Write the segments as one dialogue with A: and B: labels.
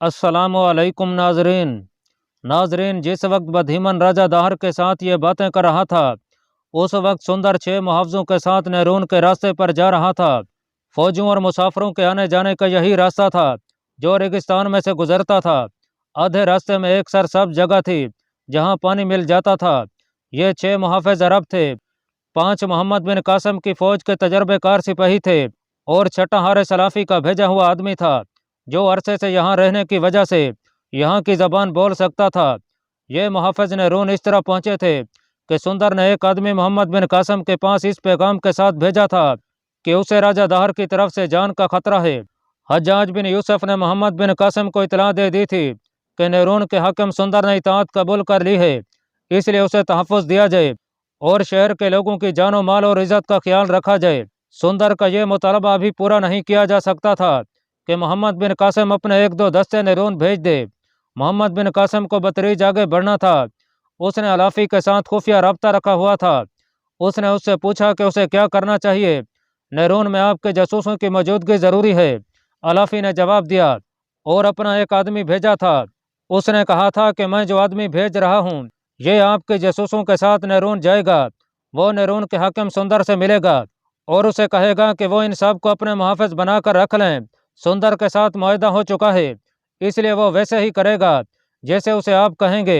A: अस्सलामु अलैकुम नाजरीन, जिस वक्त बदहिमन राजा दाहर के साथ ये बातें कर रहा था, उस वक्त सुंदर 6 मुहावजों के साथ नैरून के रास्ते पर जा रहा था। फौजियों और मुसाफिरों के आने जाने का यही रास्ता था जो रेगिस्तान में से गुजरता था। आधे रास्ते में एक सरसब्ज जगह थी जहाँ पानी मिल जाता था। ये 6 मुहाफिज अरब थे। 5 मोहम्मद बिन कासिम की फौज के तजर्बेकार सिपाही थे और छठा हारिस सलाफी का भेजा हुआ आदमी था जो अरसे से यहाँ रहने की वजह से यहाँ की ज़बान बोल सकता था। ये मुहाफिज नैरून इस तरह पहुँचे थे कि सुंदर ने एक आदमी मोहम्मद बिन कासिम के पास इस पैगाम के साथ भेजा था कि उसे राजा दाहर की तरफ से जान का खतरा है। हज्जाज बिन यूसुफ ने मोहम्मद बिन कासिम को इतला दे दी थी कि नैरून के हाकिम सुंदर ने इताअत कबूल कर ली है, इसलिए उसे तहफ़्फ़ुज़ दिया जाए और शहर के लोगों की जानो माल और इज़्ज़त का ख्याल रखा जाए। सुंदर का यह मुतालबा अभी पूरा नहीं किया जा सकता था कि मोहम्मद बिन कासिम अपने 1-2 दस्ते नैरून भेज दे। मोहम्मद बिन कासिम को बतरीज आगे बढ़ना था। उसने अलाफी के साथ खुफिया रब्ता रखा हुआ था। उसने उससे पूछा कि उसे क्या करना चाहिए। नैरून में आपके जासूसों की मौजूदगी ज़रूरी है, अलाफी ने जवाब दिया और अपना एक आदमी भेजा था। उसने कहा था कि मैं जो आदमी भेज रहा हूँ ये आपके जासूसों के साथ नैरून जाएगा। वो नैरून के हाकिम सुंदर से मिलेगा और उसे कहेगा कि वो इन सब को अपने मुहाफिज बनाकर रख लें। सुंदर के साथ मुआहदा हो चुका है, इसलिए वो वैसे ही करेगा जैसे उसे आप कहेंगे।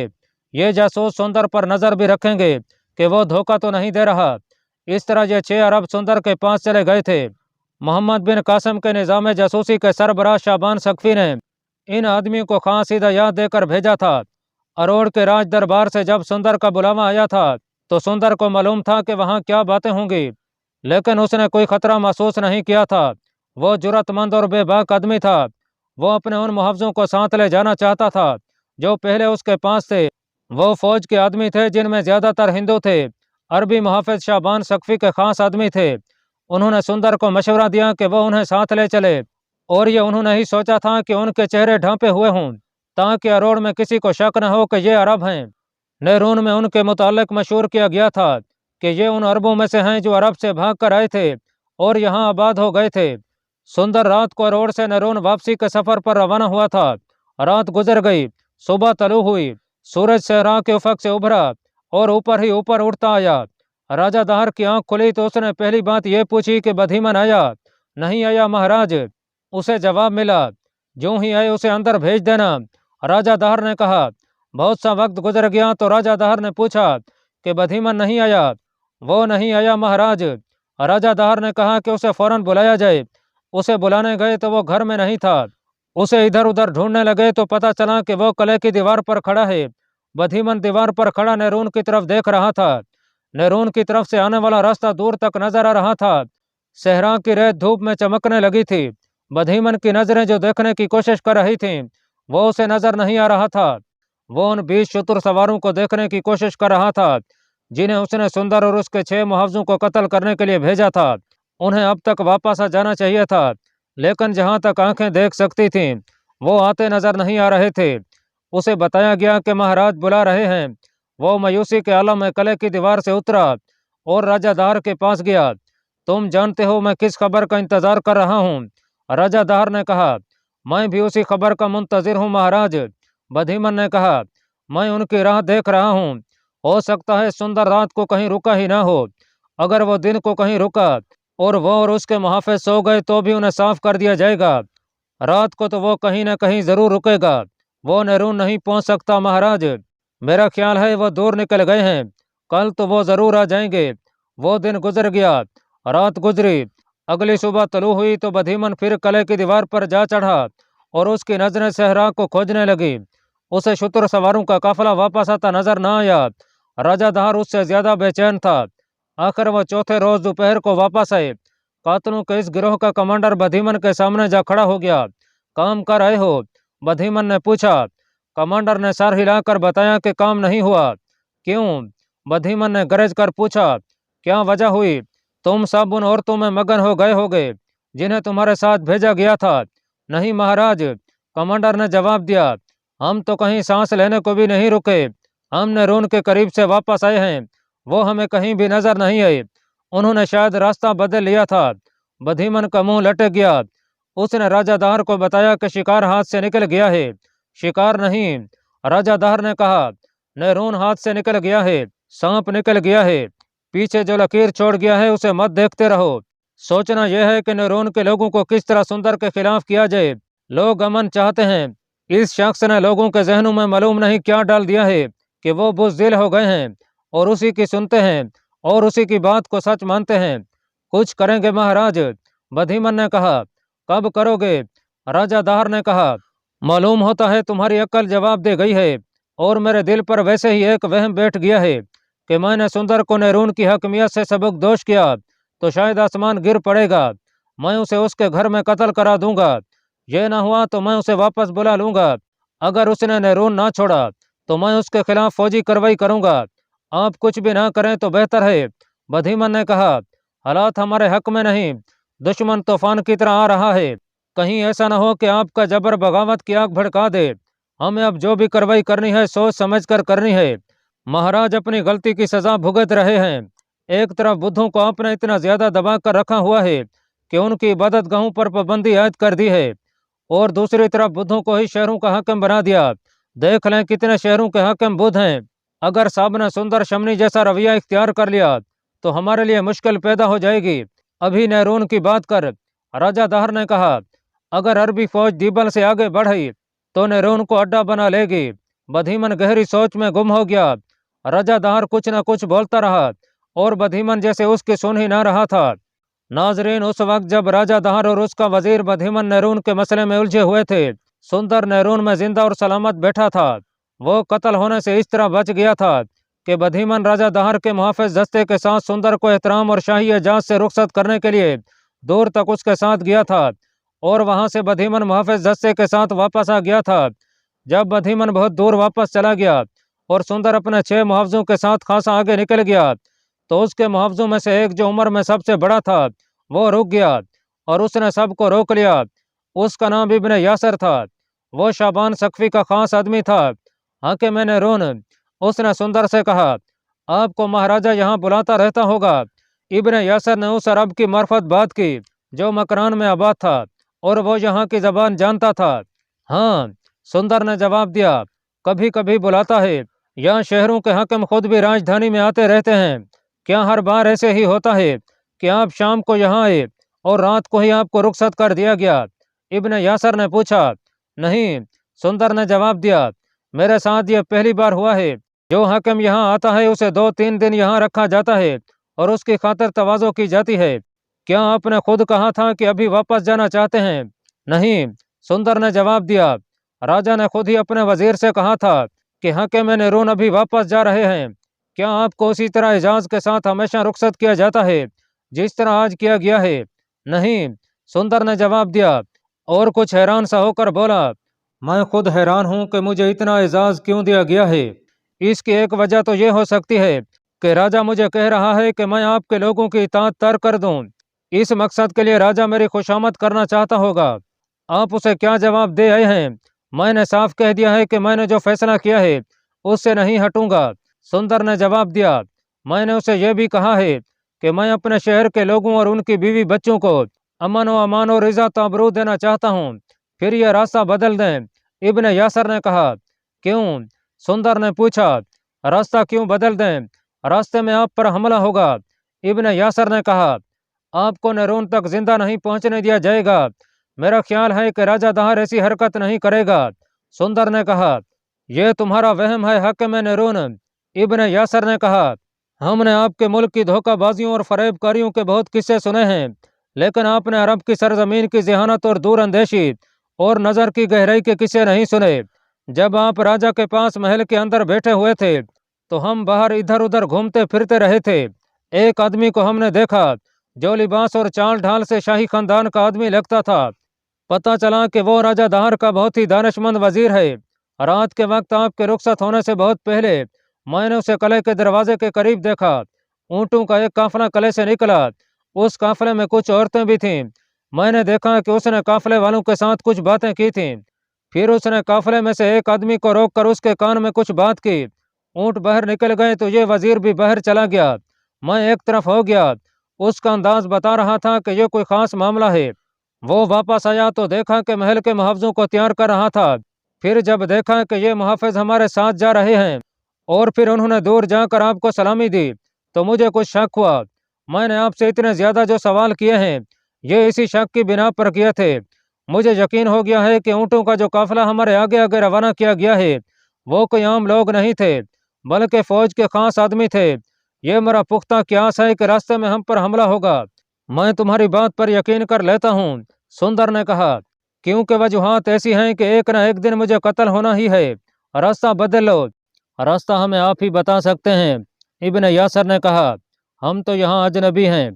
A: ये जासूस सुंदर पर नज़र भी रखेंगे कि वो धोखा तो नहीं दे रहा। इस तरह ये 6 अरब सुंदर के पास चले गए थे। मोहम्मद बिन कासिम के निज़ाम जासूसी के सरबराह शाबान सकफी ने इन आदमियों को खास हिदायत देकर भेजा था। अरोड़ के राज दरबार से जब सुंदर का बुलावा आया था तो सुंदर को मालूम था कि वहाँ क्या बातें होंगी, लेकिन उसने कोई खतरा महसूस नहीं किया था। वो जुर्रतमंद और बेबाक आदमी था। वो अपने उन मुहावजों को साथ ले जाना चाहता था जो पहले उसके पास थे। वो फौज के आदमी थे जिनमें ज़्यादातर हिंदू थे। अरबी मुहाफिज शाबान सकफी के खास आदमी थे। उन्होंने सुंदर को मशवरा दिया कि वो उन्हें साथ ले चले, और ये उन्होंने ही सोचा था कि उनके चेहरे ढांपे हुए हों ताकि अरोड़ में किसी को शक न हो कि ये अरब हैं। नैरून में उनके मुतालिक मशहूर किया गया था कि ये उन अरबों में से हैं जो अरब से भाग कर आए थे और यहाँ आबाद हो गए थे। सुंदर रात को अरोड़ से नैरून वापसी के सफर पर रवाना हुआ था। रात गुजर गई, सुबह तलू हुई, सूरज सहरा के उफक से उभरा और ऊपर ही ऊपर उड़ता आया। राजा दाहर की आंख खुली तो उसने पहली बात ये पूछी कि बदहिमन आया? नहीं आया महाराज, उसे जवाब मिला। जो ही आए उसे अंदर भेज देना। राजा दाहर ने कहा। बहुत सा वक्त गुजर गया तो राजा दाहर ने पूछा कि बदहिमन नहीं आया? वो नहीं आया महाराज। राजा दाहर ने कहा कि उसे फौरन बुलाया जाए। उसे बुलाने गए तो वो घर में नहीं था। उसे इधर उधर ढूंढने लगे तो पता चला कि वो किले की दीवार पर खड़ा है। बदहिमन दीवार पर खड़ा नैरून की तरफ देख रहा था। नैरून की तरफ से आने वाला रास्ता दूर तक नजर आ रहा था। सहरा की रेत धूप में चमकने लगी थी। बदहिमन की नजरें जो देखने की कोशिश कर रही थीं वो उसे नजर नहीं आ रहा था। वो उन 20 शतुर सवारों को देखने की कोशिश कर रहा था जिन्हें उसने सुंदर और उसके 6 मुहावजों को कत्ल करने के लिए भेजा था। उन्हें अब तक वापस आ जाना चाहिए था, लेकिन जहां तक आंखें देख सकती थीं वो आते नजर नहीं आ रहे थे। उसे बताया गया कि महाराज बुला रहे हैं। वो मायूसी के आलम में किले की दीवार से उतरा और राजा दाहर के पास गया। तुम जानते हो मैं किस खबर का इंतजार कर रहा हूँ? राजा दाहर ने कहा। मैं भी उसी खबर का मुंतजिर हूँ महाराज। बदहिमन ने कहा। मैं उनकी राह देख रहा हूँ। हो सकता है सुंदर रात को कहीं रुका ही ना हो। अगर वो दिन को कहीं रुका और वो और उसके मुहाफिज सो गए तो भी उन्हें साफ कर दिया जाएगा। रात को तो वो कहीं ना कहीं जरूर रुकेगा। वो नैरून नहीं पहुंच सकता महाराज। मेरा ख्याल है वो दूर निकल गए हैं। कल तो वो जरूर आ जाएंगे। वो दिन गुजर गया, रात गुजरी। अगली सुबह तलू हुई तो बदहिमन फिर किले की दीवार पर जा चढ़ा और उसकी नजरें सहरा को खोजने लगी। उसे शुतर सवारों का काफिला वापस आता नजर न आया। राजा दाहर उससे ज्यादा बेचैन था। आखिर वह चौथे रोज दोपहर को वापस आए। कातलों के इस गिरोह का कमांडर बदहिमन के सामने जा खड़ा हो गया। काम कर आए हो? बदहिमन ने पूछा। कमांडर ने सर हिलाकर बताया कि काम नहीं हुआ। क्यों? बदहिमन ने गरज कर पूछा। क्या वजह हुई? तुम सब उन औरतों में मगन हो गए जिन्हें तुम्हारे साथ भेजा गया था। नहीं महाराज, कमांडर ने जवाब दिया। हम तो कहीं सांस लेने को भी नहीं रुके। हम नैरून के करीब से वापस आए हैं। वो हमें कहीं भी नजर नहीं आए। उन्होंने शायद रास्ता बदल लिया था। बदहिमन का मुंह लटक गया। उसने राजा दाहर को बताया कि शिकार हाथ से निकल गया है। शिकार नहीं, राजा दाहर ने कहा, नैरून हाथ से निकल गया है, सांप निकल गया है। पीछे जो लकीर छोड़ गया है उसे मत देखते रहो। सोचना यह है कि नैरून के लोगों को किस तरह सुंदर के खिलाफ किया जाए। लोग अमन चाहते हैं। इस शख्स ने लोगों के जहनों में मालूम नहीं क्या डाल दिया है कि वो बुज़दिल हो गए हैं और उसी की सुनते हैं और उसी की बात को सच मानते हैं। कुछ करेंगे महाराज, बधीमन ने कहा। कब करोगे? राजा दाहर ने कहा, मालूम होता है तुम्हारी अक्ल जवाब दे गई है और मेरे दिल पर वैसे ही एक वहम बैठ गया है कि मैंने सुंदर को नैरून की हकमियत से सबक दोष किया तो शायद आसमान गिर पड़ेगा। मैं उसे उसके घर में कत्ल करा दूंगा। ये ना हुआ तो मैं उसे वापस बुला लूंगा। अगर उसने नैरून ना छोड़ा तो मैं उसके खिलाफ फौजी कार्रवाई करूंगा। आप कुछ भी ना करें तो बेहतर है। बधीमन ने कहा, हालात हमारे हक में नहीं, दुश्मन तूफान की तरह आ रहा है। कहीं ऐसा ना हो कि आपका जबर बगावत की आग भड़का दे। हमें अब जो भी कार्रवाई करनी है सोच समझ कर करनी है। महाराज अपनी गलती की सजा भुगत रहे हैं। एक तरफ बुद्धों को आपने इतना ज्यादा दबा कर रखा हुआ है कि उनकी इबादत गाहों पर पाबंदी आयद कर दी है और दूसरी तरफ बुद्धों को ही शहरों का हाकिम बना दिया। देख लें कितने शहरों के हाकिम बुद्ध हैं। अगर साहब ने सुंदर शमनी जैसा रवैया इख्तियार कर लिया तो हमारे लिए मुश्किल पैदा हो जाएगी। अभी नैरून की बात कर। राजा दाहर ने कहा, अगर अरबी फौज दीबल से आगे बढ़ी तो नैरून को अड्डा बना लेगी। बधीमन गहरी सोच में गुम हो गया। राजा दाहर कुछ न कुछ बोलता रहा और बधीमन जैसे उसकी सुन ही ना रहा था। नाजरीन, उस वक्त जब राजा दाहर और उसका वजीर बधीमन नैरून के मसले में उलझे हुए थे, सुंदर नैरून में जिंदा और सलामत बैठा था। वो कत्ल होने से इस तरह बच गया था कि बधीमन राजा दाहर के मुहाफिज दस्ते के साथ सुंदर को एहतराम और शाही एजाज से रुखसत करने के लिए दूर तक उसके साथ गया था और वहां से बधीमन मुहाफिज दस्ते के साथ वापस आ गया था। जब बधीमन बहुत दूर वापस चला गया और सुंदर अपने 6 मुहावजों के साथ खासा आगे निकल गया तो उसके मुहावजों में से एक जो उम्र में सबसे बड़ा था वो रुक गया और उसने सबको रोक लिया। उसका नाम इब्ने यासर था। वो शाबान सकफी का खास आदमी था। हाकिम नैरून, उसने सुंदर से कहा, आपको महाराजा यहाँ बुलाता रहता होगा। इब्ने यासर ने उस अरब की मार्फत बात की जो मकरान में आबाद था और वो यहाँ की जबान जानता था। हाँ, सुंदर ने जवाब दिया, कभी कभी बुलाता है। यहाँ शहरों के हाकिम खुद भी राजधानी में आते रहते हैं। क्या हर बार ऐसे ही होता है कि आप शाम को यहाँ आए और रात को ही आपको रुखसत कर दिया गया? इब्ने यासर ने पूछा। नहीं, सुंदर ने जवाब दिया, मेरे साथ ये पहली बार हुआ है। जो हाकिम यहाँ आता है उसे 2-3 दिन यहाँ रखा जाता है और उसकी खातिर तवाज़ो की जाती है। क्या आपने खुद कहा था कि अभी वापस जाना चाहते हैं? नहीं, सुंदर ने जवाब दिया, राजा ने खुद ही अपने वजीर से कहा था कि हाकिम नैरून अभी वापस जा रहे हैं। क्या आपको उसी तरह एजाज के साथ हमेशा रुखसत किया जाता है जिस तरह आज किया गया है? नहीं, सुंदर ने जवाब दिया और कुछ हैरान सा होकर बोला, मैं खुद हैरान हूँ कि मुझे इतना एजाज क्यों दिया गया है। इसकी एक वजह तो ये हो सकती है कि राजा मुझे कह रहा है कि मैं आपके लोगों की इताअत तर्क कर दूं। इस मकसद के लिए राजा मेरी खुशामद करना चाहता होगा। आप उसे क्या जवाब दे आए हैं? मैंने साफ कह दिया है कि मैंने जो फैसला किया है उससे नहीं हटूंगा। सुंदर ने जवाब दिया, मैंने उसे यह भी कहा है कि मैं अपने शहर के लोगों और उनकी बीवी बच्चों को अमन व अमान और इज़्ज़त तबरूद देना चाहता हूँ। फिर यह रास्ता बदल दें। इब्ने यासर ने कहा, क्यों? सुंदर ने पूछा, रास्ता क्यों बदल दें? रास्ते में आप पर हमला होगा। इब्ने यासर ने कहा, आपको नैरून तक जिंदा नहीं पहुंचने दिया जाएगा। मेरा ख्याल है कि राजा दाहर ऐसी हरकत नहीं करेगा। सुंदर ने कहा, यह तुम्हारा वहम है हाकिम नैरून। इब्ने यासर ने कहा, हमने आपके मुल्क की धोखाबाजियों और फरेबकारियों के बहुत किस्से सुने हैं, लेकिन आपने अरब की सरजमीन की जहानत और दूर अंदेशी और नज़र की गहराई के किस्से नहीं सुने। जब आप राजा के पास महल के अंदर बैठे हुए थे तो हम बाहर इधर उधर घूमते फिरते रहे थे। एक आदमी को हमने देखा जो लिबास और चाल ढाल से शाही खानदान का आदमी लगता था। पता चला कि वो राजा दाहर का बहुत ही दानिशमंद वजीर है। रात के वक्त आपके रुखसत होने से बहुत पहले मैंने उसे किले के दरवाजे के करीब देखा। ऊँटों का एक काफिला किले से निकला। उस काफिले में कुछ औरतें भी थीं। मैंने देखा कि उसने काफिले वालों के साथ कुछ बातें की थीं। फिर उसने काफिले में से एक आदमी को रोककर उसके कान में कुछ बात की। ऊँट बाहर निकल गए तो ये वजीर भी बाहर चला गया। मैं एक तरफ हो गया। उसका अंदाज बता रहा था कि यह कोई खास मामला है। وہ واپس آیا تو دیکھا کہ محل کے محافظوں کو تیار کر رہا تھا۔ پھر جب دیکھا کہ یہ محافظ ہمارے ساتھ جا رہے ہیں اور پھر انہوں نے دور جا کر آپ کو سلامی دی تو مجھے کچھ شک ہوا۔ میں نے آپ سے اتنے زیادہ جو سوال کیے ہیں یہ اسی شک کی بنا پر کیے تھے۔ مجھے یقین ہو گیا ہے کہ اونٹوں کا جو قافلہ ہمارے آگے آگے روانہ کیا گیا ہے وہ کوئی عام لوگ نہیں تھے بلکہ فوج کے خاص آدمی تھے۔ یہ میرا پختہ قیاس ہے کہ راستے میں ہم پر حملہ ہوگا۔ میں تمہاری بات پر یقین کر لیتا ہوں، سندر نے کہا، کیونکہ وجوہات ایسی ہیں کہ ایک نہ ایک دن مجھے قتل ہونا ہی ہے۔ راستہ بدل لو۔ راستہ ہمیں آپ ہی بتا سکتے ہیں، ابن یاسر نے کہا، ہم تو یہاں اجنبی ہیں۔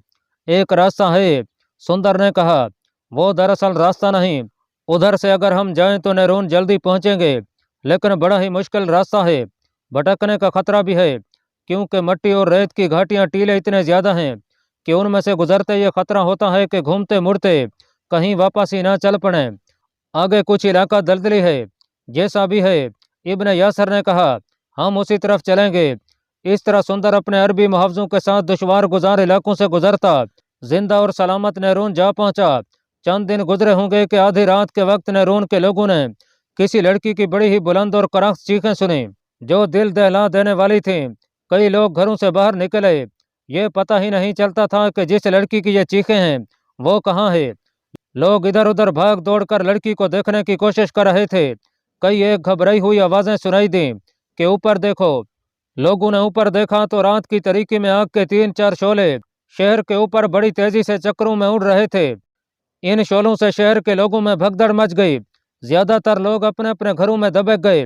A: ایک راستہ ہے، سندر نے کہا، وہ دراصل راستہ نہیں، ادھر سے اگر ہم جائیں تو نیرون جلدی پہنچیں گے، لیکن بڑا ہی مشکل راستہ ہے، بھٹکنے کا خطرہ بھی ہے، کیونکہ مٹی اور ریت کی گھاٹیاں ٹیلے اتنے زیادہ ہیں کہ ان میں سے گزرتے یہ خطرہ ہوتا ہے کہ گھومتے مڑتے کہیں واپس ہی نہ چل پڑیں۔ آگے کچھ علاقہ دلدلی ہے۔ جیسا بھی ہے، ابن یاسر نے کہا، ہم اسی طرف چلیں گے۔ اس طرح سندر اپنے عربی محافظوں کے ساتھ دشوار گزار علاقوں سے گزرتا زندہ اور سلامت نیرون جا پہنچا۔ چند دن گزرے ہوں گے کہ آدھی رات کے وقت نیرون کے لوگوں نے کسی لڑکی کی بڑی ہی بلند اور کرخت چیخیں سنی جو دل دہلا دینے والی تھیں۔ کئی لوگ گھروں سے باہر نکلے۔ یہ پتہ ہی نہیں چلتا تھا کہ جس لڑکی کی یہ چیخیں ہیں وہ کہاں ہے۔ لوگ ادھر ادھر بھاگ دوڑ کر لڑکی کو دیکھنے کی کوشش کر رہے تھے۔ کئی ایک گھبرائی ہوئی آوازیں سنائی دیں کہ اوپر دیکھو۔ لوگوں نے اوپر دیکھا تو رات کی تاریکی میں آگ کے 3-4 شعلے شہر کے اوپر بڑی تیزی سے چکروں میں اڑ رہے تھے۔ ان شعلوں سے شہر کے لوگوں میں بھگدڑ مچ گئی۔ زیادہ تر لوگ اپنے اپنے گھروں میں دبک گئے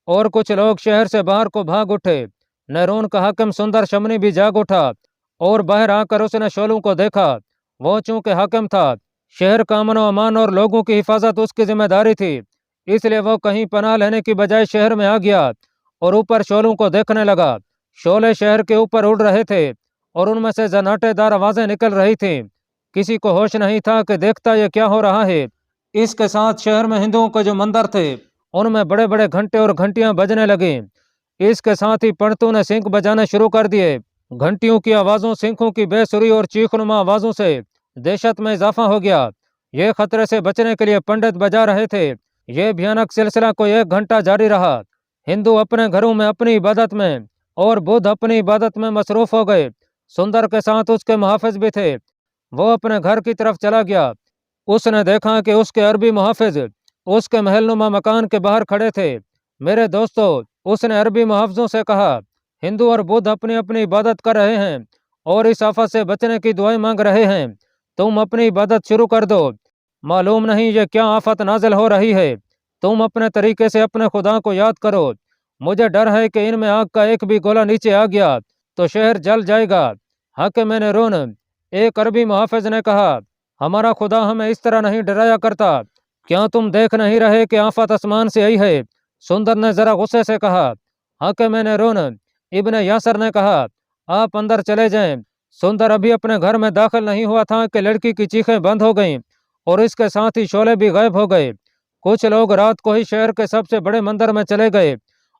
A: اور کچھ لوگ شہر سے باہر کو بھاگ اٹھے۔ نیرون کا حاکم سندر شمنی بھی جاگ اٹھا اور باہر آ کر اس نے شعلوں کو دیکھا۔ وہ چونکہ حاکم تھا، شہر کا امن و امان اور لوگوں کی حفاظت اس کی ذمہ داری تھی، اس لیے وہ کہیں پناہ لینے کی بجائے شہر میں آ گیا اور اوپر شعلوں کو دیکھنے لگا۔ شعلے شہر کے اوپر اڑ رہے تھے اور ان میں سے زناٹے دار آوازیں نکل رہی تھیں۔ کسی کو ہوش نہیں تھا کہ دیکھتا یہ کیا ہو رہا ہے۔ اس کے ساتھ شہر میں ہندوؤں کے جو مندر تھے ان میں بڑے بڑے گھنٹے اور گھنٹیاں بجنے لگیں۔ اس کے ساتھ ہی پنڈتوں نے سنکھ بجانے شروع کر دیے۔ گھنٹیوں کی آوازوں، سنکھوں کی بے سری اور چیخ نما آوازوں سے دہشت میں اضافہ ہو گیا۔ یہ خطرے سے بچنے کے لیے پنڈت بجا رہے تھے۔ یہ بھیانک سلسلہ کوئی 1 گھنٹہ جاری رہا۔ ہندو اپنے گھروں میں اپنی عبادت میں اور بدھ اپنی عبادت میں مصروف ہو گئے۔ سندر کے ساتھ اس کے محافظ بھی تھے۔ وہ اپنے گھر کی طرف چلا گیا۔ اس نے دیکھا کہ اس کے عربی محافظ اس کے محل نما مکان کے باہر کھڑے تھے۔ میرے دوستو، اس نے عربی محافظوں سے کہا، ہندو اور بدھ اپنی اپنی عبادت کر رہے ہیں اور اس آفت سے بچنے کی دعائیں مانگ رہے ہیں۔ تم اپنی عبادت شروع کر دو۔ معلوم نہیں یہ کیا آفت نازل ہو رہی ہے۔ تم اپنے طریقے سے اپنے خدا کو یاد کرو۔ مجھے ڈر ہے کہ ان میں آگ کا ایک بھی گولہ نیچے آ گیا تو شہر جل جائے گا۔ حاکم نیرون، ایک عربی محافظ نے کہا، ہمارا خدا ہمیں اس طرح نہیں ڈرایا کرتا۔ کیا تم دیکھ نہیں رہے کہ آفت آسمان سے آئی ہے؟ سندر نے ذرا غصے سے کہا۔ حاکم نیرون، ابن یاسر نے کہا، آپ اندر چلے جائیں۔ سندر ابھی اپنے گھر میں داخل نہیں ہوا تھا کہ لڑکی کی چیخیں بند ہو گئیں اور اس کے ساتھ ہی شعلے بھی غائب ہو گئے۔ کچھ لوگ رات کو ہی شہر کے سب سے بڑے مندر میں چلے گئے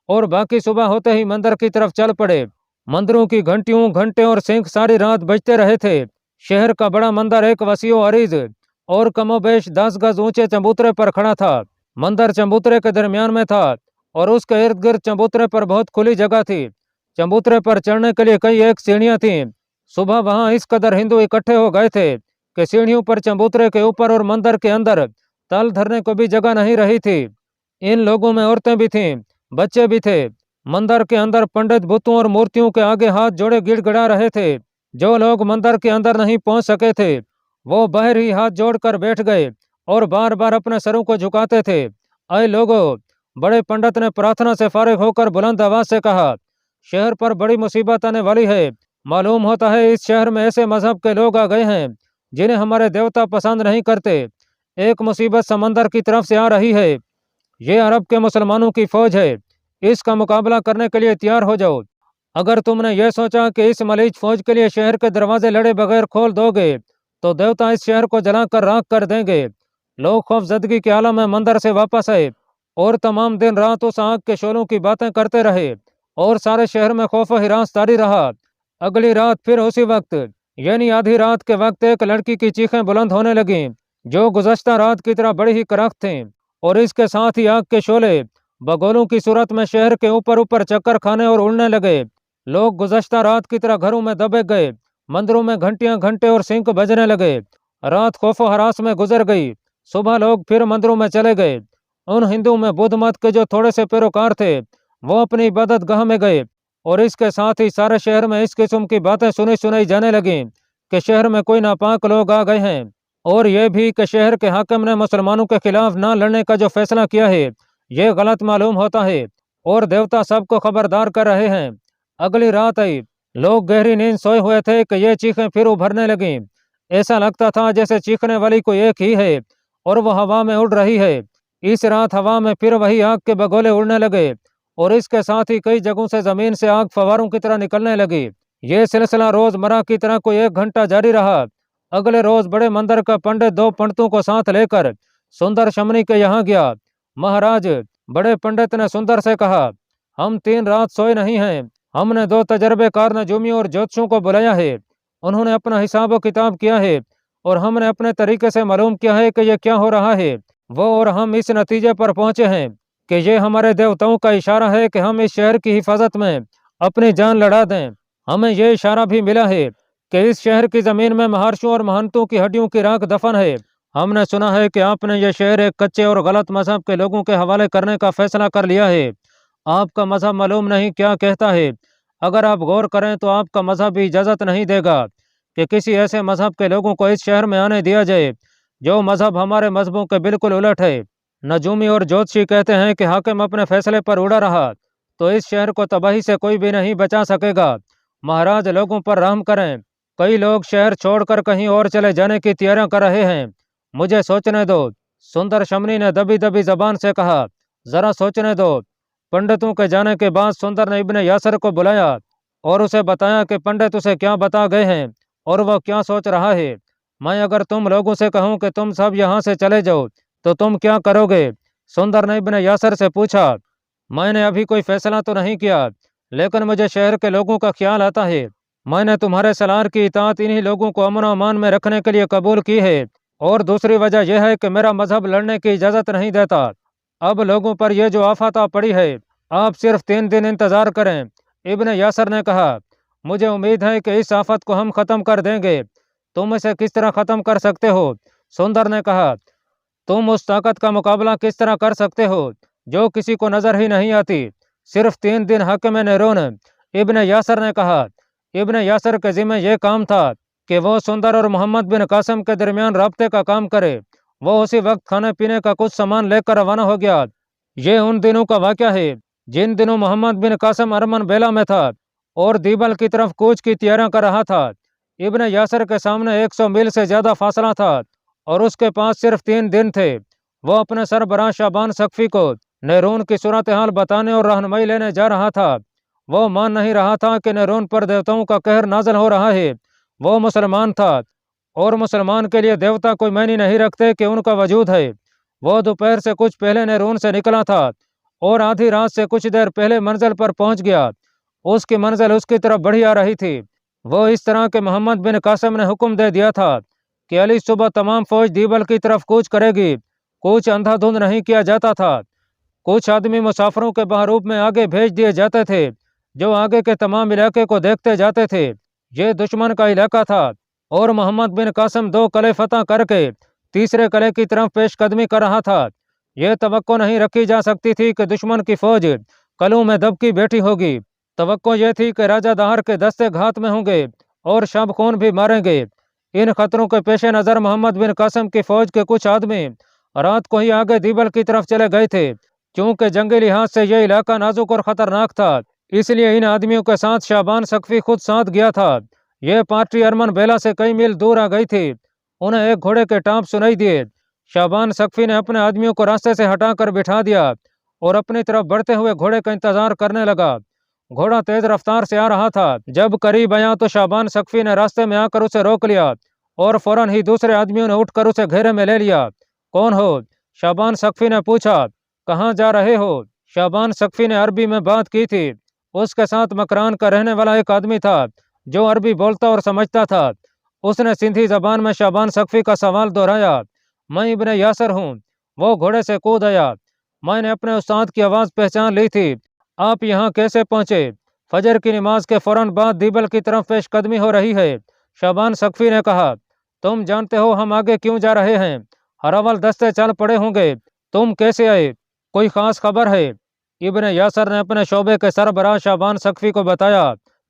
A: اور باقی صبح ہوتے ہی مندر کی طرف چل پڑے۔ مندروں کی گھنٹیوں، گھنٹے اور سنکھ ساری رات بجتے رہے تھے۔ شہر کا بڑا مندر ایک وسیع و عریض اور کم و بیش 10 گز اونچے چبوترے پر کھڑا تھا۔ مندر چبوترے کے درمیان میں تھا اور اس کے ارد گرد چبوترے پر بہت کھلی جگہ تھی۔ چبوترے پر چڑھنے کے لیے کئی ایک سیڑھیاں تھیں۔ صبح وہاں اس قدر ہندو اکٹھے ہو گئے تھے کہ سیڑھیوں پر چبوترے کے اوپر اور مندر کے اندر تل دھرنے کو بھی جگہ نہیں رہی تھی۔ ان لوگوں میں عورتیں بھی تھیں، بچے بھی تھے۔ مندر کے اندر پنڈت بتوں اور مورتیوں کے آگے ہاتھ جوڑے گڑ گڑا رہے تھے۔ جو لوگ مندر کے اندر نہیں پہنچ سکے تھے وہ باہر ہی ہاتھ جوڑ کر بیٹھ گئے اور بار بار اپنے سروں کو جھکاتے تھے۔ اے لوگو، بڑے پنڈت نے پرارتھنا سے فارغ ہو کر بلند آواز سے کہا، شہر پر بڑی مصیبت آنے والی ہے۔ معلوم ہوتا ہے اس شہر میں ایسے مذہب کے لوگ آ گئے ہیں جنہیں ہمارے دیوتا پسند نہیں کرتے۔ ایک مصیبت سمندر کی طرف سے آ رہی ہے۔ یہ عرب کے مسلمانوں کی فوج ہے۔ اس کا مقابلہ کرنے کے لیے تیار ہو جاؤ۔ اگر تم نے یہ سوچا کہ اس ملیچ فوج کے لیے شہر کے دروازے لڑے بغیر کھول دو گے تو دیوتا اس شہر کو جلا کر راکھ کر دیں گے۔ لوگ خوف زدگی کے عالم میں مندر سے واپس آئے اور تمام دن رات اس آگ کے شعلوں کی باتیں کرتے رہے اور سارے شہر میں خوف و ہراس طاری رہا۔ اگلی رات پھر اسی وقت یعنی آدھی رات کے وقت ایک لڑکی کی چیخیں بلند ہونے لگیں जो गुज़श्ता रात की तरह बड़ी ही करख्त थीं, और इसके साथ ही आग के शोले बगोलों की सूरत में शहर के ऊपर ऊपर चक्कर खाने और उड़ने लगे। लोग गुज़श्ता रात की तरह घरों में दबे गए। मंदिरों में घंटियां घंटे और सिंक बजने लगे। रात खौफो हरास में गुजर गई। सुबह लोग फिर मंदिरों में चले गए। उन हिंदुओं में बुद्ध मत के जो थोड़े से पैरोकार थे, वो अपनी इबादत गाह में गए, और इसके साथ ही सारे शहर में इस किस्म की बातें सुनी सुनाई जाने लगीं कि शहर में कोई नापाक लोग आ गए हैं, और ये भी कि शहर के हाकिम ने मुसलमानों के खिलाफ ना लड़ने का जो फैसला किया है, ये गलत मालूम होता है, और देवता सबको खबरदार कर रहे हैं। अगली रात आई। लोग गहरी नींद सोए हुए थे कि ये चीखें फिर उभरने लगीं। ऐसा लगता था जैसे चीखने वाली कोई एक ही है, और वह हवा में उड़ रही है। इस रात हवा में फिर वही आग के बगोले उड़ने लगे, और इसके साथ ही कई जगहों से जमीन से आग फवारों की तरह निकलने लगी। ये सिलसिला रोजमर्रा की तरह कोई 1 घंटा जारी रहा। अगले रोज बड़े मंदिर का पंडित 2 पंडितों को साथ लेकर सुंदर शमनी के यहाँ गया। महाराज, बड़े पंडित ने सुंदर से कहा, हम 3 रात सोए नहीं हैं। हमने 2 तजर्बेकार नजूमियों और ज्योतिषियों को बुलाया है। उन्होंने अपना हिसाब व किताब किया है, और हमने अपने तरीके से मालूम किया है कि यह क्या हो रहा है। वो और हम इस नतीजे पर पहुंचे हैं कि ये हमारे देवताओं का इशारा है कि हम इस शहर की हिफाजत में अपनी जान लड़ा दें। हमें ये इशारा भी मिला है कि इस शहर की जमीन में महर्षियों और महंतों की हड्डियों की राख दफन है। हमने सुना है कि आपने ये शहर एक कच्चे और गलत मजहब के लोगों के हवाले करने का फैसला कर लिया है। आपका मजहब मालूम नहीं क्या कहता है। अगर आप गौर करें तो आपका मजहब भी इजाज़त नहीं देगा कि किसी ऐसे मजहब के लोगों को इस शहर में आने दिया जाए जो मजहब हमारे मजहबों के बिल्कुल उलट है। नजूमी और ज्योतिषी कहते हैं कि हाकिम अपने फैसले पर उड़ा रहा तो इस शहर को तबाही से कोई भी नहीं बचा सकेगा। महाराज, लोगों पर रहम करें। कई लोग शहर छोड़कर कहीं और चले जाने की तैयारियां कर रहे हैं। मुझे सोचने दो। सुंदर शमनी ने दबी दबी जबान से कहा, जरा सोचने दो। पंडितों के जाने के बाद सुंदर ने इब्ने यासर को बुलाया और उसे बताया कि पंडित उसे क्या बता गए हैं और वह क्या सोच रहा है। मैं अगर तुम लोगों से कहूं कि तुम सब यहाँ से चले जाओ तो तुम क्या करोगे? सुंदर ने इब्ने यासर से पूछा। मैंने अभी कोई फैसला तो नहीं किया, लेकिन मुझे शहर के लोगों का ख्याल आता है। मैंने तुम्हारे सलार की इताअत इन्हीं लोगों को अमन अमान में रखने के लिए कबूल की है, और दूसरी वजह यह है कि मेरा मजहब लड़ने की इजाज़त नहीं देता। अब लोगों पर यह जो आफत आ पड़ी है, आप सिर्फ 3 दिन इंतजार करें। इब्ने यासर ने कहा, मुझे उम्मीद है कि इस आफत को हम ख़त्म कर देंगे। तुम इसे किस तरह ख़त्म कर सकते हो? सुंदर ने कहा, तुम उस ताकत का मुकाबला किस तरह कर सकते हो जो किसी को नजर ही नहीं आती? सिर्फ 3 दिन हक़ में नेरून। इब्ने यासर ने कहा। इब्ने यासर के जिम्मे यह काम था कि वो सुंदर और मोहम्मद बिन कासिम के दरमियान राब्ते का काम करे। वो उसी वक्त खाने पीने का कुछ सामान लेकर रवाना हो गया। ये उन दिनों का वाक़या है जिन दिनों मोहम्मद बिन कासिम अरमन बेला में था और दीबल की तरफ कूच की तैयारियां कर रहा था। इब्ने यासर के सामने 100 मील से ज्यादा फासला था और उसके पास सिर्फ 3 दिन थे। वो अपने सरबराह शाबान सख्फी को नेरून की सूरत हाल बताने और रहनुमाई लेने जा रहा था। वो मान नहीं रहा था कि नेरून पर देवताओं का कहर नाजल हो रहा है। वो मुसलमान था और मुसलमान के लिए देवता कोई मायने नहीं रखते कि उनका वजूद है। वो दोपहर से कुछ पहले नेरून से निकला था और आधी रात से कुछ देर पहले मंजिल पर पहुंच गया। उसकी मंजिल उसकी तरफ बढ़ी आ रही थी। वो इस तरह के मोहम्मद बिन कासिम ने हुक्म दे दिया था कि अली सुबह तमाम फौज दीबल की तरफ कूच करेगी। कूच अंधाधुंध नहीं किया जाता था। कुछ आदमी मुसाफरों के बहरूप में आगे भेज दिए जाते थे जो आगे के तमाम इलाके को देखते जाते थे। ये दुश्मन का इलाका था और मोहम्मद बिन कासिम 2 किले फतह करके तीसरे किले की तरफ पेशकदमी कर रहा था। यह तवक्को नहीं रखी जा सकती थी कि दुश्मन की फौज कलों में दबकी बैठी होगी। तवक्को यह थी कि राजा दाहर के दस्ते घात में होंगे और शब खून भी मारेंगे। इन खतरों के पेश नज़र मोहम्मद बिन कासिम की फौज के कुछ आदमी रात को ही आगे दीबल की तरफ चले गए थे। चूंकि जंगी लिहाज से यह इलाका नाजुक और खतरनाक था, इसलिए इन आदमियों के साथ शाबान सख्फी खुद साथ गया था। यह पार्टी अरमन बेला से कई मील दूर आ गई थी। उन्हें एक घोड़े के टाँप सुनाई दिए। शाबान सख्फी ने अपने आदमियों को रास्ते से हटाकर बिठा दिया और अपनी तरफ बढ़ते हुए घोड़े का इंतजार करने लगा। घोड़ा तेज रफ्तार से आ रहा था। जब करीब आया तो शाबान सख्फी ने रास्ते में आकर उसे रोक लिया और फौरन ही दूसरे आदमियों ने उठकर उसे घेरे में ले लिया। कौन हो? शाबान सख्फी ने पूछा। कहाँ जा रहे हो? शाबान सख्फी ने अरबी में बात की थी। उसके साथ मकरान का रहने वाला एक आदमी था जो अरबी बोलता और समझता था। उसने सिंधी जबान में शाबान सख्फी का सवाल दोहराया। मैं इब्न यासर हूँ। वो घोड़े से कूद आया। मैंने अपने उस्ताद की आवाज़ पहचान ली थी। आप यहाँ कैसे पहुँचे? फजर की नमाज के फौरन बाद दीबल की तरफ पेशकदमी हो रही है। शाबान सक्फी ने कहा, तुम जानते हो हम आगे क्यों जा रहे हैं? हरावल दस्ते चल पड़े होंगे। तुम कैसे आए? कोई खास खबर है? इब्न यासर ने अपने शोबे के सरबराह शाबान सक्फी को बताया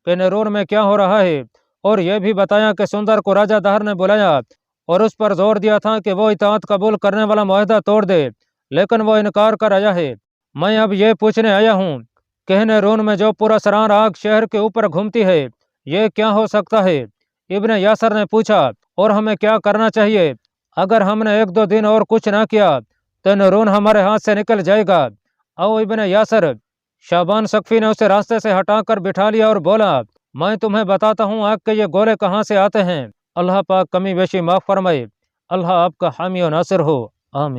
A: कि नेरून में क्या हो रहा है, और यह भी बताया कि सुंदर को राजा दहर ने बुलाया और उस पर जोर दिया था कि वो इताअत कबूल करने वाला मुआहदा तोड़ दे, लेकिन वो इनकार कर आया है। मैं अब ये पूछने आया हूँ कि नेरून में जो पुरअसरार आग शहर के ऊपर घूमती है, ये क्या हो सकता है? इब्न यासर ने पूछा, और हमें क्या करना चाहिए? अगर हमने 1-2 दिन और कुछ ना किया तो नेरून हमारे हाथ से निकल जाएगा। आओ इब्न यासर। शाबान सक्फी ने उसे रास्ते से हटाकर बिठा लिया और बोला, मैं तुम्हें बताता हूँ आग के ये गोले कहाँ से आते हैं। अल्लाह पाक कमी बेशी माफ फरमाए। अल्लाह आपका हामी और नासिर हो। आमीन।